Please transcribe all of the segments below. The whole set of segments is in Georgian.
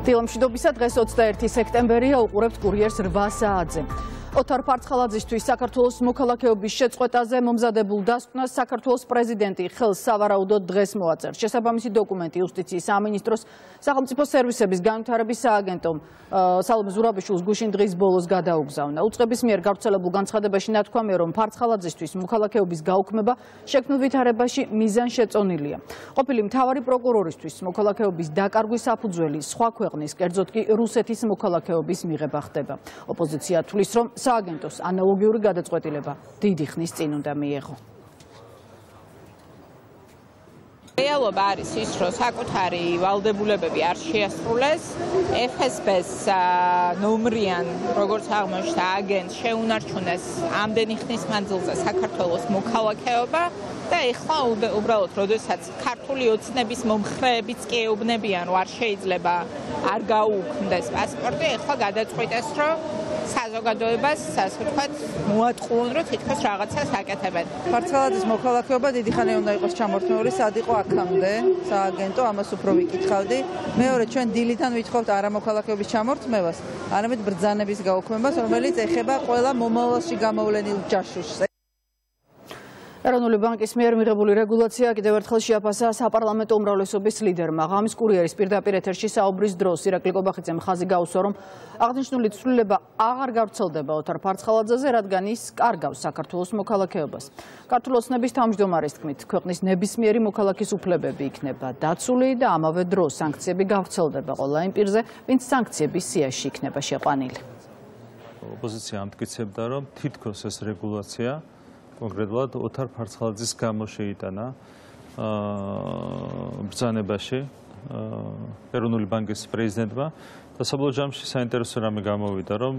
დილამშვიდობისა დღეს 21 სექტემბერია უყურებთ კურიერს 8 საათზე. ოთარ ფარცხალაძისთვის საქართველოს მოქალაქეობის შეწყვეტაზე მომზადებულ დასკვნას საქართველოს პრეზიდენტი ხელს სავარაუდოდ დღეს მოაწერს. შესაბამისი დოკუმენტი იუსტიციის სამინისტროს სახელმწიფო სერვისების განვითარების სააგენტომ სალომე ზურაბიშვილს გუშინ დღის ბოლოს გადაუგზავნა. უწყების მიერ გავრცელებულ განცხადებაში ნათქვამია, რომ ფარცხალაძისთვის მოქალაქეობის გაუქმება შექმნილ ვითარებაში მიზანშეწონილია. ყოფილი მთავარი პროკურორისთვის მოქალაქეობის დაკარგვის საფუძველი სხვა ქვეყნის, კერძოდ კი რუსეთის მოქალაქეობის მიღება ხდება. ოპოზიცია თვლის, რომ სააგენტოს ანალოგიური გადაწყვეტილება დიდი ხნის წინ უნდა მიეღო. რეალობა არის ის, რომ საკუთარი ვალდებულებები არ შეასრულეს, FSB-ს ნომრიან, როგორც აღმოჩნდა, აგენტს შეუნარჩუნეს ამდენი ხნის მანძილზე საქართველოს მოქალაქეობა და ეხლა უბრალოდ როდესაც ქართული ოცნების მომხრეებიც კი ეუბნებიან, რომ არ შეიძლება არ გაუქმდეს პასპორტი, ეხლა გადაწყვიტეს, რომ საზოგადოებას, ასე ვთქვათ, მოატყუონ, რომ თითქოს რაღაცას აკეთებენ. ფარცხალაძის მოქალაქეობა დიდი ხანი უნდა იყოს ჩამორთმეული, სად იყო აქამდე სააგენტო, ამას უფრო ვიკითხავდი. მეორე, ჩვენ დილიდან ვითხოვთ არა მოქალაქეობის ჩამორთმევას, არამედ ბრძანების გაუქმებას, რომელიც ეხება ყველა მომავალში გამოვლენილ ჯაშუშს. ეროვნული ბანკის მიერ მიღებული რეგულაცია კიდევ ერთხელ შეაფასა საპარლამენტო უმრავლესობის ლიდერმა. ღამის კურიერის პირდაპირ ეთერში საუბრის დროს ირაკლი კობახიძემ ხაზი გაუსვა, რომ აღნიშნული ცვლილება აღარ გავრცელდება ოთარ ფარცხალაძეზე, რადგან ის კარგავს საქართველოს მოქალაქეობას. ქართული ოცნების თავმჯდომარის თქმით, ქვეყნის ნებისმიერი მოქალაქის უფლებები იქნება დაცული და ამავე დროს სანქციები გავრცელდება ყველა იმ პირზე, ვინც სანქციების სიაში იქნება შეყვანილი. ოპოზიცია ამტკიცებდა, რომ თითქოს ეს რეგულაცია კონკრეტულად ოთარ ფარცხალაძის გამო შეიტანა ბრძანებაში ეროვნული ბანკის პრეზიდენტმა და საბოლოო ჯამში საინტერესო რამე გამოვიდა, რომ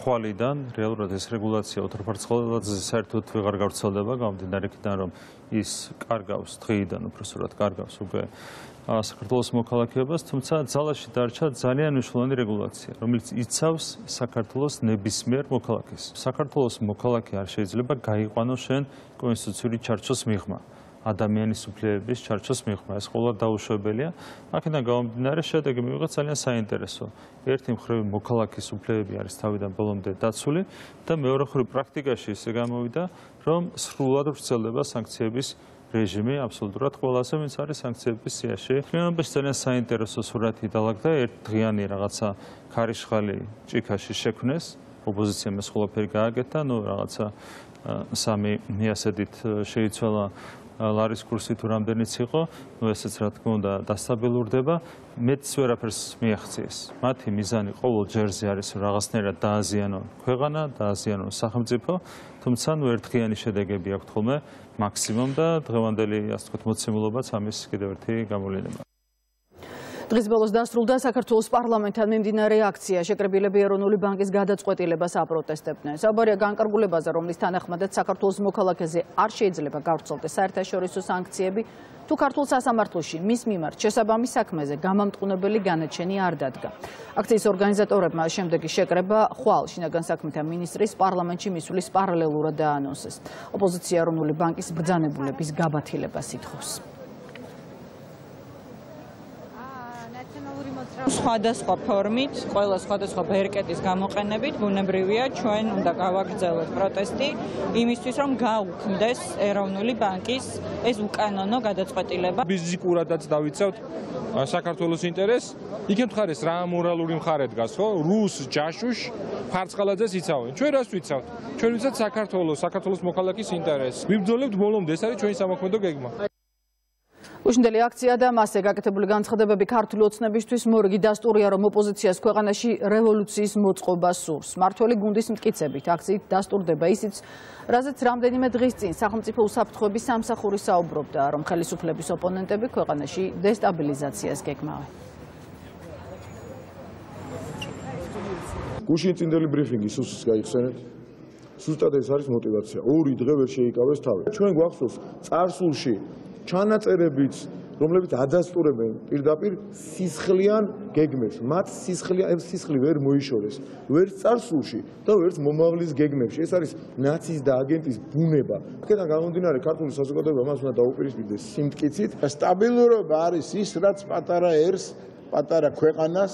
ხვალიდან რეალურად ეს რეგულაცია ოთარ ფარცხალაძეს საერთოდ ვეღარ გავრცელდება, გამომდინარე იქიდან, რომ ის კარგავს დღეიდან უბრალოდ კარგავს უკვე საქართველოს მოქალაქეობას, თუმცა ძალაში დარჩა ძალიან მნიშვნელოვანი რეგულაცია, რომელიც იცავს საქართველოს ნებისმიერ მოქალაქეს. საქართველოს მოქალაქე არ შეიძლება გაიყვანოს შენ კონსტიტუციური ჩარჩოს მიღმა, ადამიანის უფლებების ჩარჩოს მიღმა. ეს ყოველდღე დაუშვებელია. აქედან გამომდინარე შედეგი მივიღეთ ძალიან საინტერესო. ერთი მხრივ მოქალაქის უფლებები არის თავიდან ბოლომდე დაცული და მეორე მხრივ პრაქტიკაში ისე გამოვიდა, რომ სრულად ვრცელდება სანქციების რეჟიმი აბსოლუტურად ყველაზე, ვინც არის სანქციების სიაში. realობაში ძალიან საინტერესო სურათი დაალაგდა ერთდღიანი რაღაცა ქარიშხალი ჭიქაში შექმნეს, ოპოზიციამ ეს ყველაფერი გააკეთა, ნუ რაღაცა სამი მიასედით შეიცვალა ლარის კურსი თუ რამდენიც იყო, ნუ ესეც რა თქმა უნდა დასტაბილურდება, მეც ვერაფერს მიაღწიეს. მათი მიზანი ყოველ ჯერზე არის რაღაცნაირად დააზიანონ ქვეყანა, დააზიანონ სახელმწიფო, თუმცა ნუ ერთდღიანი შედეგები აქვთ ხოლმე მაქსიმუმ და დღევანდელი ასე ვთქვათ მოცემულობაც ამის კიდევ ერთი გამოვლენა. დღის ბოლოს დასრულდა საქართველოს პარლამენტთან მიმდინარე აქცია. შეკრებილები ეროვნული ბანკის გადაწყვეტილებას აპროტესტებდნენ. საუბარია განკარგულებაზე, რომლის თანახმადაც საქართველოს მოქალაქეზე არ შეიძლება გავრცელდეს საერთაშორისო სანქციები, თუ ქართულ სასამართლოში მის მიმართ შესაბამის საქმეზე გამამტყუნებელი განაჩენი არ დადგა. აქციის ორგანიზატორებმა შემდეგი შეკრება ხვალ შინაგან საქმეთა მინისტრის პარლამენტში მისვლის პარალელურად დაანონსეს. ოპოზიცია ეროვნული ბანკის ბრძანებულების გაბათილებას ითხოვს. სხვადასხვა ფორმით, ყველა სხვადასხვა ბერკეტის გამოყენებით ბუნებრივია ჩვენ უნდა გავაგრძელოთ პროტესტი იმისთვის, რომ გაუქმდეს ეროვნული ბანკის ეს უკანონო გადაწყვეტილება. ფიზიკურადაც დავიცავთ საქართველოს ინტერესს, იქნებ მხარეს რა მორალური მხარე დგას, ხო? რუს ჯაშუშ ფარცხალაძეს იცავენ. ჩვენ რას ვიცავთ? ჩვენ ვიცავთ საქართველოს მოქალაქის ინტერესს. ვიბრძოლებთ ბოლომდე, ეს არის ჩვენი სამოქმედო გეგმა. უშინდელი აქცია და მასზე გაკეთებული განცხადებები ქართული ოცნებისთვის მორიგი დასტურია, რომ ოპოზიციას ქვეყანაში რევოლუციის მოწყობა სურს. მართველი გუნდის მტკიცებით აქციით დასტურდება ისიც, რაზეც რამდენიმე დღის წინ სახელმწიფო უსაფრთხოების სამსახური საუბრობდა, რომ ხელისუფლების ოპონენტები ქვეყანაში დესტაბილიზაციას გეგმავენ. გუშინ წინდელი ბრიფინგი სუსტს გაიხსენეთ. სუსტად ეს არის мотиваცია. ორი დღე ვერ შეიკავეს თავი. ჩვენ გვახსოვს წარსულში ჩანაწერებიც, რომლებიც ადასტურებენ პირდაპირ სისხლიან გეგმებს. მათ სისხლი ვერ მოიშორეს. ვერც წარსულში და ვერც მომავლის გეგმებში. ეს არის ნაცის და აგენტის ბუნება. აქედან გამომდინარე ქართული საზოგადოება მას უნდა დაუპირისპირდეს სიმტკიცით. სტაბილურობა არის ის, რაც პატარა ერს პატარა ქვეყანას,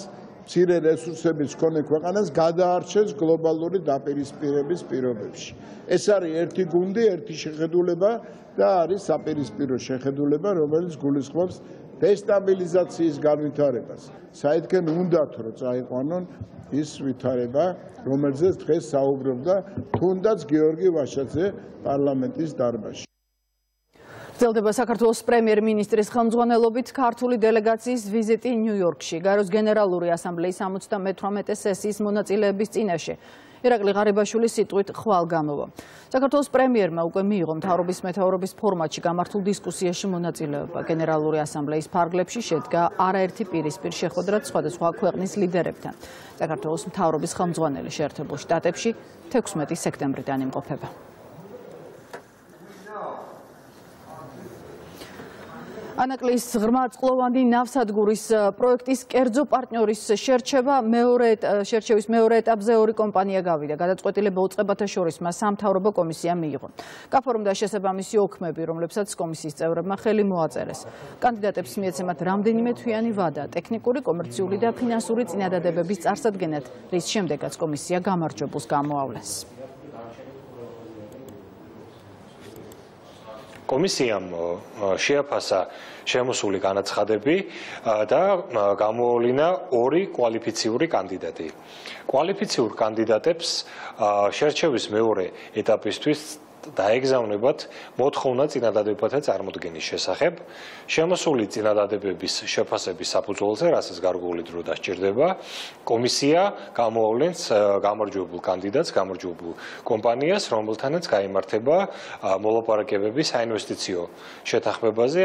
მცირე რესურსების მქონე ქვეყანას გადაარჩევს გლობალური დაპირისპირების პირობებში. ეს არის ერთი გუნდი, ერთი შეხედულება და არის საპირისპირო შეხედულება, რომელიც გულისხმობს დესტაბილიზაციის განვითარებას. საერთოდ უნდათ რომ წაიყვანონ ის ვითარება, რომელზეც დღეს საუბრობდა თუნდაც გიორგი ვაშაძე პარლამენტის დარბაზში. გრძელდება საქართველოს პრემიერ-მინისტრის ხელმძღვანელობით ქართული დელეგაციის ვიზიტი ნიუ-იორკში. გაეროს გენერალური ასამბლეის 78 სესიის მონაწილეების წინაშე. ირაკლი ღარიბაშვილის სიტყვით ხვალ გამოვა. საქართველოს პრემიერმა უკვე მიიღო მთავრობის მეთაურობის ფორმატში გამართულ დისკუსიაში მონაწილეობა. გენერალური ასამბლეის ფარგლებში შედგა არაერთი პირისპირ შეხვედრა სხვადასხვა ქვეყნის ლიდერებთან. საქართველოს მთავრობის ხელმძღვანელი შეერთებულ შტატებში 16 სექტემბრიდან იმყოფება. ანაკლის ღრმაწყლოვანი ნავსადგურის პროექტის კერძო პარტნიორის შერჩევის მეორე ეტაპზე ორი კომპანია გავიდა. გადაწყვეტილება უწყებათა შორის მას სამთავრობო კომისია მიიღო. გაფორმდა შესაბამისი ოქმები, რომლებსაც კომისიის წევრებმა ხელი მოაწერეს. კანდიდატებს მიეცემათ რამდენიმე თვიანი ვადა ტექნიკური, კომერციული და ფინანსური წინადადებების წარსადგენად, რის შემდეგაც კომისია გამარჯვებულს გამოავლენს. კომისიამ შეაფასა შემოსული განაცხადები და გამოავლინა ორი კვალიფიციური კანდიდატი. კვალიფიციურ კანდიდატებს შერჩევის მეორე ეტაპისთვის დაეგზავნებათ მოთხოვნა წინადადებათა წარმოდგენის შესახებ. შემოსული წინადადებების შეფასების საფუძველზე, რასაც გარკვეული დრო დასჭირდება, კომისია გამოავლენს გამარჯვებულ კანდიდატს, გამარჯვებულ კომპანიას, რომელთანაც გაიმართება მოლაპარაკებები საინვესტიციო შეთანხმებაზე.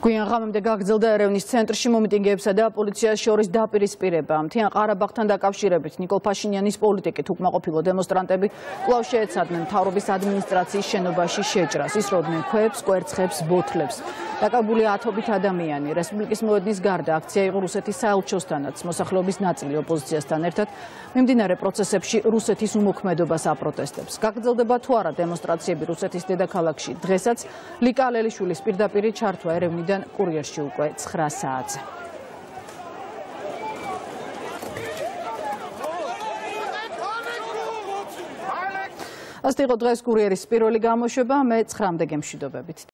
გვიან ღამემდე გაგრძელდა ერევნის ცენტრში მომიტინგეებსა და პოლიციას შორის დაპირისპირება. მთიან ყარაბაღთან დაკავშირებით ნიკოლ ფაშინიანის პოლიტიკით უკმაყოფილო დემონსტრანტები კვლავ შეეცადნენ მთავრობის ადმინისტრაციის შენობაში შეჭრას. ისროდნენ ქვებს, კვერცხებს, ბოთლებს. დაკავებულია ათობით ადამიანი. რესპუბლიკის მოედნის გარდა აქცია იყო რუსეთის საელჩოსთანაც. მოსახლეობის ნაწილი ოპოზიციასთან ერთად მიმდინარე პროცესებში რუსეთის უმოქმედობას აპროტესტებს. გაგრძელდება თუ არა დემონსტრაციები რუსეთის დედაქალაქში. დღესაც ლიკა ალელიშვილის პირდაპირი ჩართვა ერევნიდან კურიერში უკვე 9 საათზე. ასეთი იყო დღეს კურიერის პირველი გამოშვება. მე 9-მდე გემშვიდობებით.